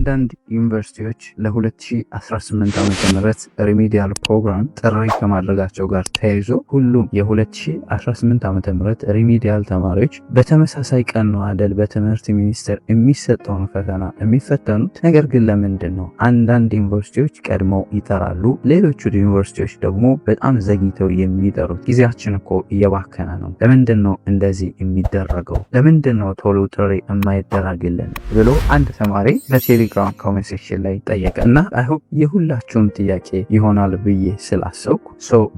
አንዳንድ ዩኒቨርሲቲዎች ለ2018 ዓ.ም ሪሚዲያል ፕሮግራም ጥሪ ከማድረጋቸው ጋር ተያይዞ ሁሉም የ2018 ዓ.ም ሪሚዲያል ተማሪዎች በተመሳሳይ ቀን ነው አይደል በትምህርት ሚኒስቴር የሚሰጠውን ፈተና የሚፈተኑት። ነገር ግን ለምንድን ነው አንዳንድ ዩኒቨርሲቲዎች ቀድመው ይጠራሉ፣ ሌሎቹ ዩኒቨርሲቲዎች ደግሞ በጣም ዘግይተው የሚጠሩት? ጊዜያችን እኮ እየባከነ ነው። ለምንድን ነው እንደዚህ የሚደረገው? ለምንድን ነው ቶሎ ጥሪ የማይደረግልን ብሎ አንድ ተማሪ በቴሌግራም ኮሜንት ሴክሽን ላይ ጠየቀ እና አይሆፕ የሁላችሁም ጥያቄ ይሆናል ብዬ ስላሰብኩ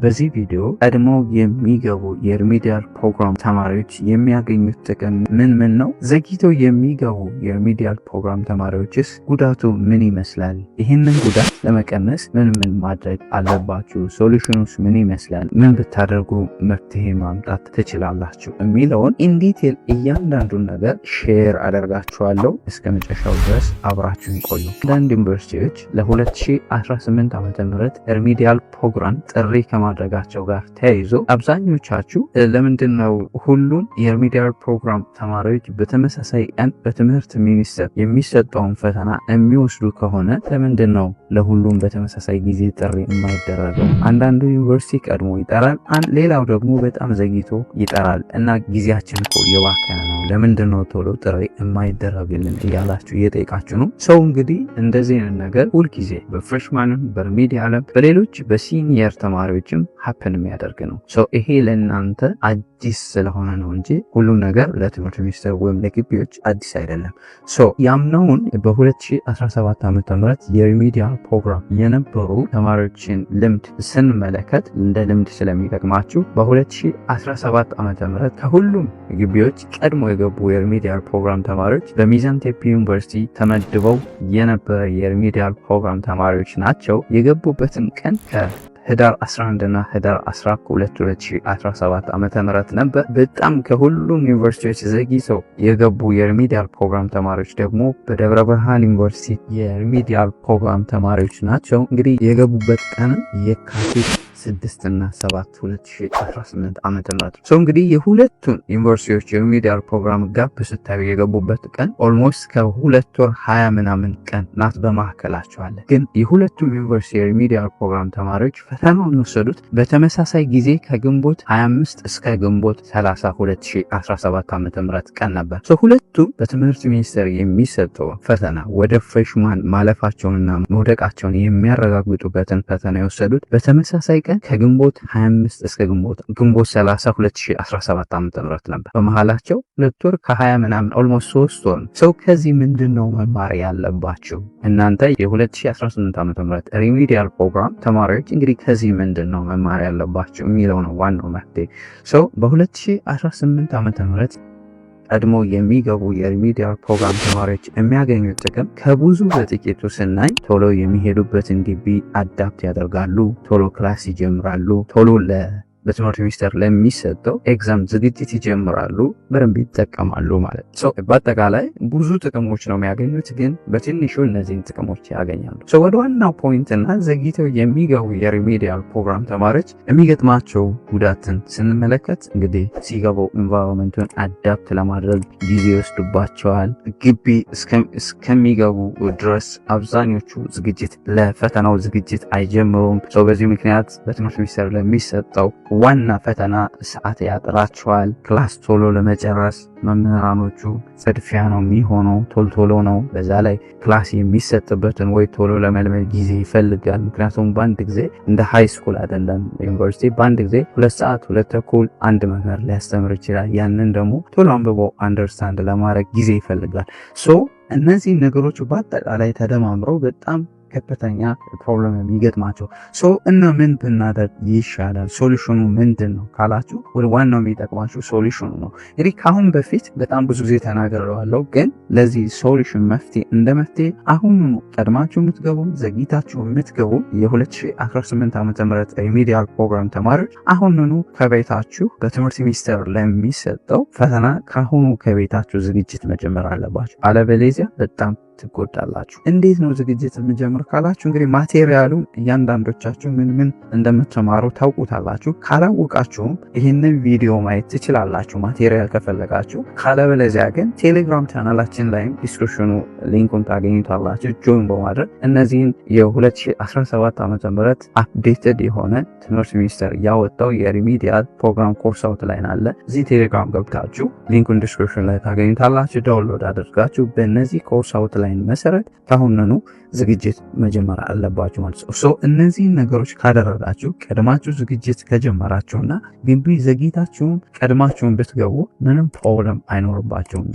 በዚህ ቪዲዮ ቀድመው የሚገቡ የሪሚዲያል ፕሮግራም ተማሪዎች የሚያገኙት ጥቅም ምን ነው? ዘግይተው የሚገቡ የሪሚዲያል ፕሮግራም ተማሪዎችስ ጉዳቱ ምን ይመስላል? ይህንን ጉዳት ለመቀነስ ምን ማድረግ አለባችሁ? ሶሉሽኑስ ምን ይመስላል? ምን ብታደርጉ መፍትሄ ማምጣት ትችላላችሁ? የሚለውን ኢንዲቴል እያንዳንዱን ነገር ሼር አደርጋችኋለሁ። እስከ መጨረሻው ድረስ አብራችሁን ቆዩ። አንዳንድ ዩኒቨርሲቲዎች ለ2018 ዓ.ም ሪሚዲያል ፕሮግራም ጥሪ ከማድረጋቸው ጋር ተያይዞ አብዛኞቻችሁ ለምንድን ነው ሁሉም የሪሚዲያል ፕሮግራም ተማሪዎች በተመሳሳይ ቀን በትምህርት ሚኒስቴር የሚሰጠውን ፈተና የሚወስዱ ከሆነ ለምንድን ነው ለሁሉም በተመሳሳይ ጊዜ ጥሪ የማይደረገው? አንዳንዱ ዩኒቨርሲቲ ቀድሞ ይጠራል፣ ሌላው ደግሞ በጣም ዘግይቶ ይጠራል እና ጊዜያችን እኮ እየባከነ ነው። ለምንድን ነው ቶሎ ጥሪ የማይደረግልን እያላችሁ እየጠየቃችሁ ነው። እንግዲህ እንደዚህ አይነት ነገር ሁልጊዜ በፍሬሽማንም በሪሚዲያልም በሌሎች በሲኒየር ተማሪዎችም ሀፕን የሚያደርግ ነው። ይሄ ለእናንተ አዲስ ስለሆነ ነው እንጂ ሁሉም ነገር ለትምህርት ሚኒስቴር ወይም ለግቢዎች አዲስ አይደለም። ያምነውን በ2017 ዓ.ም የሪሚዲያል ፕሮግራም የነበሩ ተማሪዎችን ልምድ ስንመለከት እንደ ልምድ ስለሚጠቅማችሁ በ2017 ዓ.ም ከሁሉም ግቢዎች ቀድሞ የገቡ የሪሚዲያል ፕሮግራም ተማሪዎች በሚዛን ቴፒ ዩኒቨርሲቲ ተመድበው የነበረ የሪሚዲያል ፕሮግራም ተማሪዎች ናቸው። የገቡበትን ቀን ህዳር 11 እና ህዳር 12 2017 ዓ.ም ነበር። በጣም ከሁሉም ዩኒቨርሲቲዎች ዘግይተው የገቡ የሪሚዲያል ፕሮግራም ተማሪዎች ደግሞ በደብረ ብርሃን ዩኒቨርሲቲ የሪሚዲያል ፕሮግራም ተማሪዎች ናቸው። እንግዲህ የገቡበት ቀን የካቲት 6 እና 7 2018 ዓ.ም እንግዲህ የሁለቱም ዩኒቨርሲቲዎች የሪሚዲያል ፕሮግራም ጋፕ ስታዩ የገቡበት ቀን ኦልሞስት ከሁለት ወር 20 ምናምን ቀን ናት በማዕከላቸው አለ። ግን የሁለቱም ዩኒቨርሲቲ የሪሚዲያል ፕሮግራም ተማሪዎች ፈተናውን የወሰዱት በተመሳሳይ ጊዜ ከግንቦት 25 እስከ ግንቦት 30 2017 ዓ.ም ቀን ነበር። ሁለቱም በትምህርት ሚኒስቴር የሚሰጠው ፈተና ወደ ፍሬሽማን ማለፋቸውንና መውደቃቸውን የሚያረጋግጡበትን ፈተና የወሰዱት በተመሳሳይ ቀን ከግንቦት 25 እስከ ግንቦት 30 2017 ዓ.ም ነበር። በመሃላቸው ሁለት ወር ከ20 ምናምን ኦልሞስት 3 ወር ከዚህ ምንድነው መማር ያለባችሁ? እናንተ የ2018 ዓ.ም ሪሚዲያል ፕሮግራም ተማሪዎች እንግዲህ ከዚህ ምንድነው መማር ያለባችሁ የሚለው ነው ዋናው መፍትሄ። በ2018 ዓ.ም ቀድሞ የሚገቡ የሪሚዲያል ፕሮግራም ተማሪዎች የሚያገኙት ጥቅም ከብዙ በጥቂቱ ስናይ ቶሎ የሚሄዱበትን ግቢ አዳፕት ያደርጋሉ፣ ቶሎ ክላስ ይጀምራሉ፣ ቶሎ በትምህርት ሚኒስቴር ለሚሰጠው ኤግዛም ዝግጅት ይጀምራሉ፣ በደንብ ይጠቀማሉ ማለት ነው። በአጠቃላይ ብዙ ጥቅሞች ነው የሚያገኙት፣ ግን በትንሹ እነዚህን ጥቅሞች ያገኛሉ። ወደ ዋናው ፖይንት እና ዘግይተው የሚገቡ የሪሚዲያል ፕሮግራም ተማሪዎች የሚገጥማቸው ጉዳትን ስንመለከት እንግዲህ ሲገቡ ኢንቫይሮንመንቱን አዳፕት ለማድረግ ጊዜ ይወስድባቸዋል። ግቢ እስከሚገቡ ድረስ አብዛኞቹ ለፈተናው ዝግጅት አይጀምሩም። በዚህ ምክንያት በትምህርት ሚኒስቴር ለሚሰጠው ዋና ፈተና ሰዓት ያጥራቸዋል። ክላስ ቶሎ ለመጨረስ መምህራኖቹ ጽድፊያ ነው የሚሆነው፣ ቶሎ ነው። በዛ ላይ ክላስ የሚሰጥበትን ወይ ቶሎ ለመልመድ ጊዜ ይፈልጋል። ምክንያቱም በአንድ ጊዜ እንደ ሃይ ስኩል አይደለም ዩኒቨርሲቲ፣ በአንድ ጊዜ 2 ሰዓት 2 ተኩል አንድ መምህር ሊያስተምር ይችላል። ያንን ደግሞ ቶሎ አንብቦ አንደርስታንድ ለማድረግ ጊዜ ይፈልጋል። እነዚህ ነገሮች በአጠቃላይ ተደማምረው በጣም ከፍተኛ ፕሮብለም የሚገጥማቸው እና ምን ብናደርግ ይሻላል? ሶሉሽኑ ምንድን ነው ካላችሁ ወደ ዋናው የሚጠቅማችሁ ሶሉሽኑ ነው። እንግዲህ ከአሁን በፊት በጣም ብዙ ጊዜ ተናግሬዋለሁ፣ ግን ለዚህ ሶሉሽን እንደ መፍትሄ አሁኑ ቀድማችሁ የምትገቡ ዘግይታችሁ የምትገቡ የ2018 ዓ.ም ሪሚዲያል ፕሮግራም ተማሪዎች አሁኑኑ ከቤታችሁ በትምህርት ሚኒስቴር ለሚሰጠው ፈተና ከአሁኑ ከቤታችሁ ዝግጅት መጀመር አለባችሁ። አለበለዚያ በጣም ትጎዳላችሁ። እንዴት ነው ዝግጅት የምጀምር ካላችሁ እንግዲህ ማቴሪያሉን እያንዳንዶቻችሁ ምን እንደምትማሩ ታውቁታላችሁ። ካላወቃችሁም ይህንን ቪዲዮ ማየት ትችላላችሁ ማቴሪያል ከፈለጋችሁ። ካለበለዚያ ግን ቴሌግራም ቻናላችን ላይም ዲስክሪፕሽኑ ሊንኩን ታገኙታላችሁ። ጆይን በማድረግ እነዚህን የ2017 ዓ.ም አፕዴትድ የሆነ ትምህርት ሚኒስቴር ያወጣው የሪሚዲያል ፕሮግራም ኮርስ አውትላይን አለ። እዚህ ቴሌግራም ገብታችሁ ሊንኩን ዲስክሪፕሽን ላይ ታገኙታላችሁ። ዳውንሎድ አድርጋችሁ በእነዚህ ኮርስ አውትላይን መሰረት ካሁንኑ ዝግጅት መጀመር አለባችሁ ማለት ነው። ሶ እነዚህን ነገሮች ካደረጋችሁ ቀድማችሁ ዝግጅት ከጀመራችሁና ግቢ ዘግይታችሁም ቀድማችሁን ብትገቡ ምንም ፕሮብለም አይኖርባችሁም።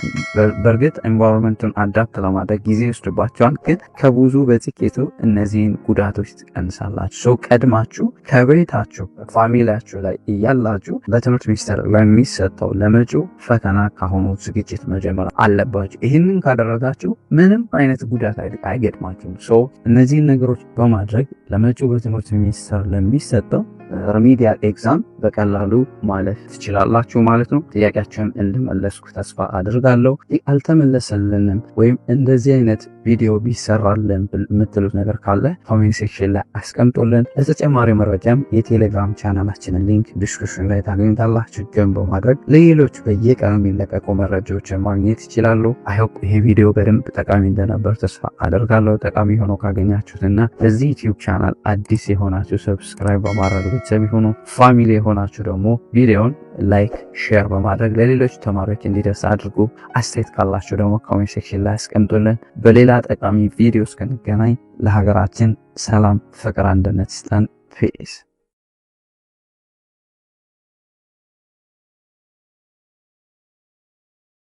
በእርግጥ ኤንቫይሮንመንቱን አዳፕት ለማድረግ ጊዜ ይወስድባችኋል፣ ግን ከብዙ በጥቂቱ እነዚህን ጉዳቶች ትቀንሳላችሁ። ሶ ቀድማችሁ ከቤታችሁ ፋሚሊያችሁ ላይ እያላችሁ በትምህርት ሚኒስቴር ለሚሰጠው ለመጪው ፈተና ካሁኑ ዝግጅት መጀመር አለባችሁ። ይህንን ካደረጋችሁ ምንም አይነት ጉዳት አይገጥማችሁም። ሶ እነዚህን ነገሮች በማድረግ ለመጪው በትምህርት ሚኒስቴር ለሚሰጠው ሪሚዲያል ኤግዛም በቀላሉ ማለፍ ትችላላችሁ ማለት ነው። ጥያቄያችሁን እንድመለስኩ ተስፋ አድርጋለሁ። አልተመለሰልንም ወይም እንደዚህ አይነት ቪዲዮ ቢሰራልን የምትሉት ነገር ካለ ኮሜንት ሴክሽን ላይ አስቀምጡልን። ለተጨማሪ መረጃም የቴሌግራም ቻናላችንን ሊንክ ዲስክሪፕሽን ላይ ታገኙታላችሁ። ጆይን በማድረግ ለሌሎች በየቀኑ የሚለቀቁ መረጃዎችን ማግኘት ይችላሉ። አይሆፕ ይሄ ቪዲዮ በደንብ ጠቃሚ እንደነበር ተስፋ አደርጋለሁ። ጠቃሚ ሆኖ ካገኛችሁትና ለዚህ ዩቲዩብ ቻናል አዲስ የሆናችሁ ሰብስክራይብ በማድረግ ቤተሰብ ሆኖ ፋሚሊ የሆናችሁ ደግሞ ቪዲዮውን ላይክ ሼር በማድረግ ለሌሎች ተማሪዎች እንዲደርስ አድርጉ። አስተያየት ካላችሁ ደግሞ ኮሜንት ሴክሽን ላይ አስቀምጡልን። በሌላ ጠቃሚ ቪዲዮ እስክንገናኝ ለሀገራችን ሰላም፣ ፍቅር፣ አንድነት ይስጠን። ፒስ